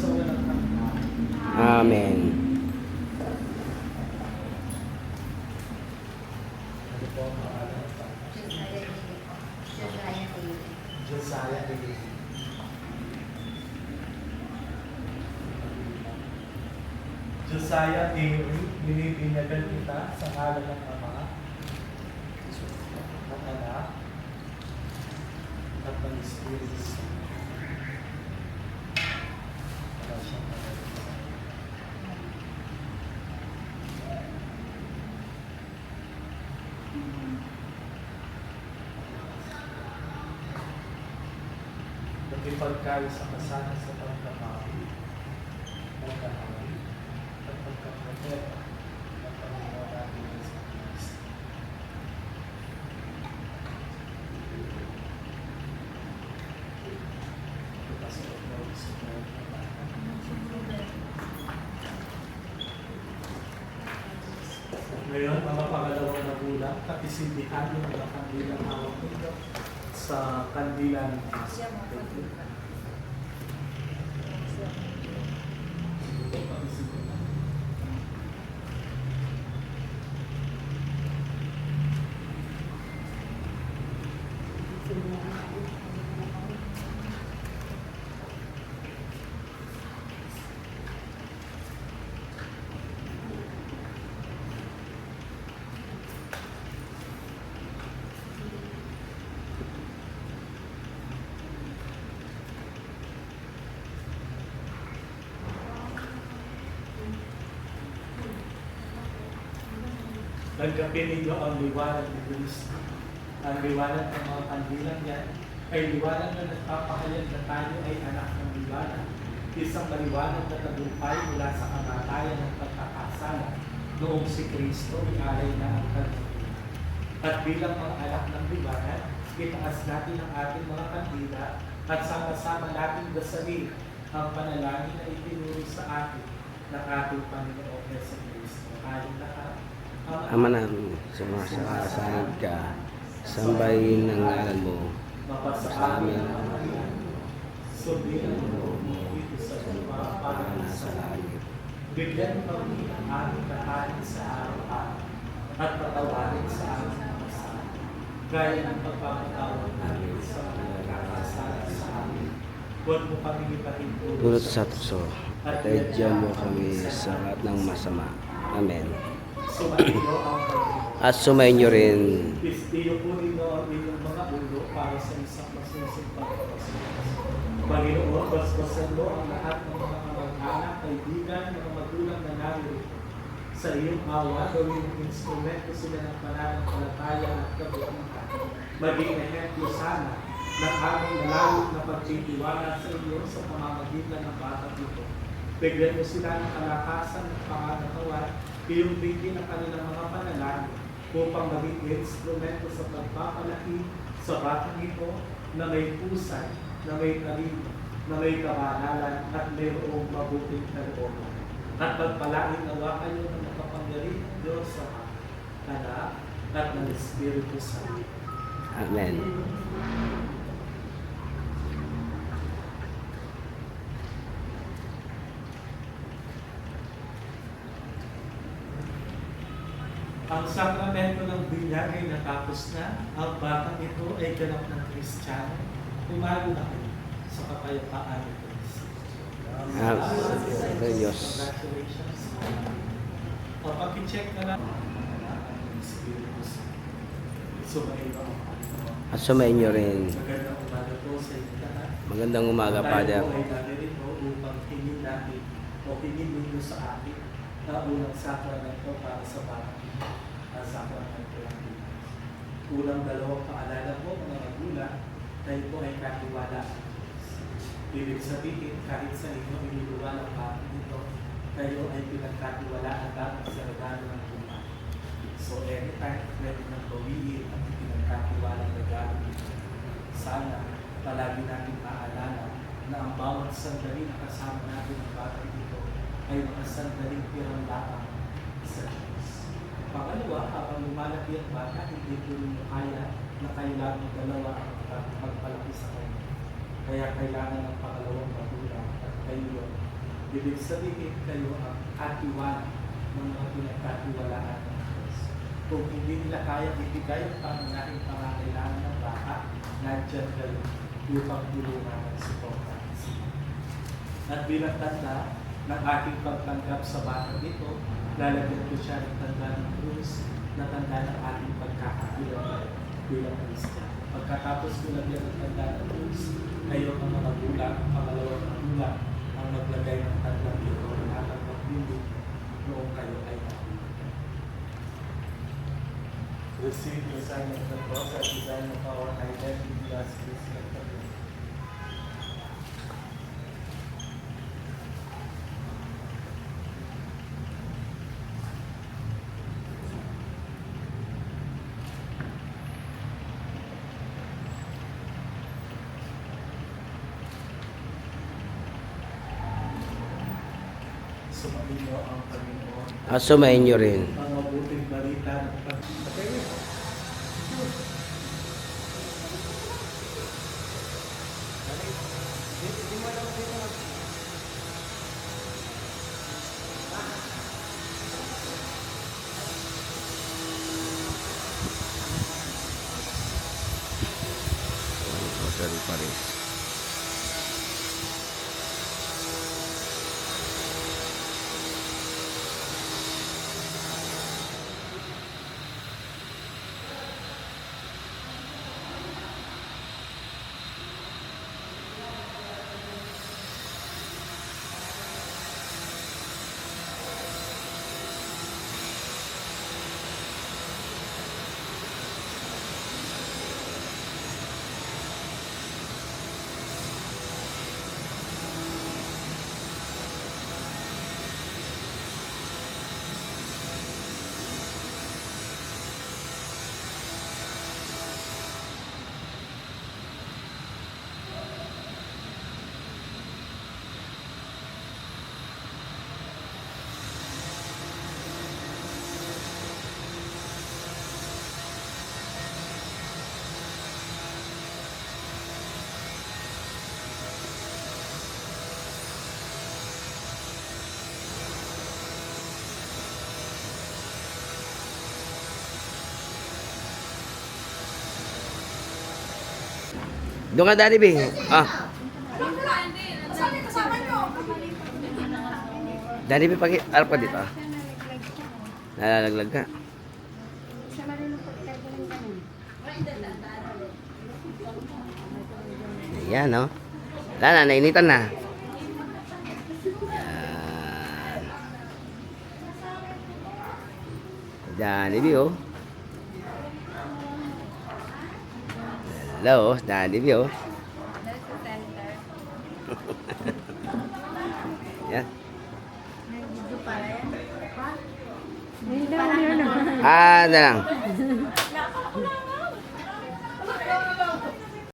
sa walang hanggan. Amen. Ano po ang pangalan ng Panginoon? Josiah David. Josiah David, binibinyagan kita sa ngalan ng Ama, ng Anak, at ng Espiritu Santo. Wala siyang pangalan. Nakipagkayo sa kasanan sa pagkamawi, pagkamawi, at pagkapropeta ng Panginoon natin sa Kristo. Ipasok mo sa ngayon, mga pangalawang na bulan, kapisindihan yung mga kandilang hawak nito sa kandilan ng nagkape ninyo ang liwanag ni Kristo. Ang liwanag ng mga kandilang yan ay liwanag na nagpapakayag na tayo ay anak ng liwanag. Isang maliwanag na tagumpay mula sa kamatayan ng pagkakasala noong si Kristo ialay na ang kanyang. At bilang mga anak ng liwanag, itaas natin ang ating mga kandila at sama-sama natin dasalin ang panalangin na itinuro sa atin ng ating Panginoong Yesu Kristo. Aling lahat. Ama namin, sumasalasahid ka, sambahin ang ngalan mo, sa amin ang mga subihan mo dito sa lupa para sa langit. Bigyan kami ang aming kakanin sa araw-araw at patawarin sa aming mga kasala, gaya ng pagpapatawad namin sa mga nagkakasala sa amin. Huwag mo kami ipahintulot tulot sa tukso, at aidyan mo kami sa lahat ng masama. Amen. sumainyo ang Panginoon. At sumayin nyo rin. Iyo po ninyo ang inyong mga ulo para sa isang masusumpang pagkakasalanan. Panginoon, basbasan mo ang lahat ng mga kamag-anak, kaibigan, mga magulang na narito. Sa iyong awa, gawin ng instrumento sila ng pananampalataya at kabutihan. Maging ehemplo sana ng aming malalong na pagtitiwala sa iyo sa pamamagitan ng batang ito. Bigyan mo sila ng kalakasan at pangangatawan, iyong bigyan ng kanilang mga panalangin upang maging instrumento sa pagpapalaki sa batang ito na may pusay, na may talino, na may kabanalan at mayroong mabuting kalooban. At pagpalain nawa kayo ng makapangyarihan ng Diyos sa Anak at ng Espiritu Santo. Amen. Ang sakramento ng binyag ay natapos na. Ang batang ito ay ganap ng Kristiyano. Umalo na kayo sa kapayapaan ni Kristo. Diyos. Congratulations. O, paki-check na lang. Sumayin mo. At sumayin nyo rin. Magandang umaga po sa inyo lahat. Magandang umaga, Father. Tayo po ay naririto upang hingin natin o hingin ninyo sa atin na unang sakramento para sa batang ito. Ang sakramento ng Pilipinas. Unang dalawang paalala po mga magulang, tayo po ay katiwala. Ibig sabihin, kahit sa inyo iniluwal ang batang ito, kayo ay pinagkatiwalaan dapat sa regalo ng buhay. So anytime, pwede nang bawiin ang pinagkatiwalang regalo nito. Sana palagi natin maalala na ang bawat sandali na kasama natin ang batang ito ay mga sandaling piramdaan sa Diyos. Pangalawa, habang lumalaki ang bata, hindi po ninyo kaya na kailangan dalawa ang pagpalaki sa kanya. Kaya kailangan ng pangalawang magulang at kayo Ibig sabihin kayo ang katiwala ng mga pinagkatiwalaan ng Diyos. Kung hindi nila kaya ibigay ang pangunahing pangangailangan ng bata, nandiyan kayo upang tulungan at suportahan sila. At bilang tanda ng aking pagtanggap sa batang ito, lalagyan ko siya ng tanda ng krus na tanda ng ating pagkakakilanlan bilang Kristiyan. Pagkatapos ko lagyan ng tanda ng krus, kayo ang mga magulang, ang pangalawang magulang, ang maglagay ng tanda dito at ang magpili noong kayo ay magulang. Receive the sign of the cross as the sign of our identity as Christian. Sumain mo ang Panginoon. Sumayin nyo rin. Ang mabuting balita ng Panginoon. Rosary Paris. Doon ka, Daddy B. Daddy B, harap ka dito. Nalalaglag ka. Ayan, no? Wala na, nainitan na. Ayan. Daddy B, oh. Hello, Daddy B, oh. Yan. Na lang.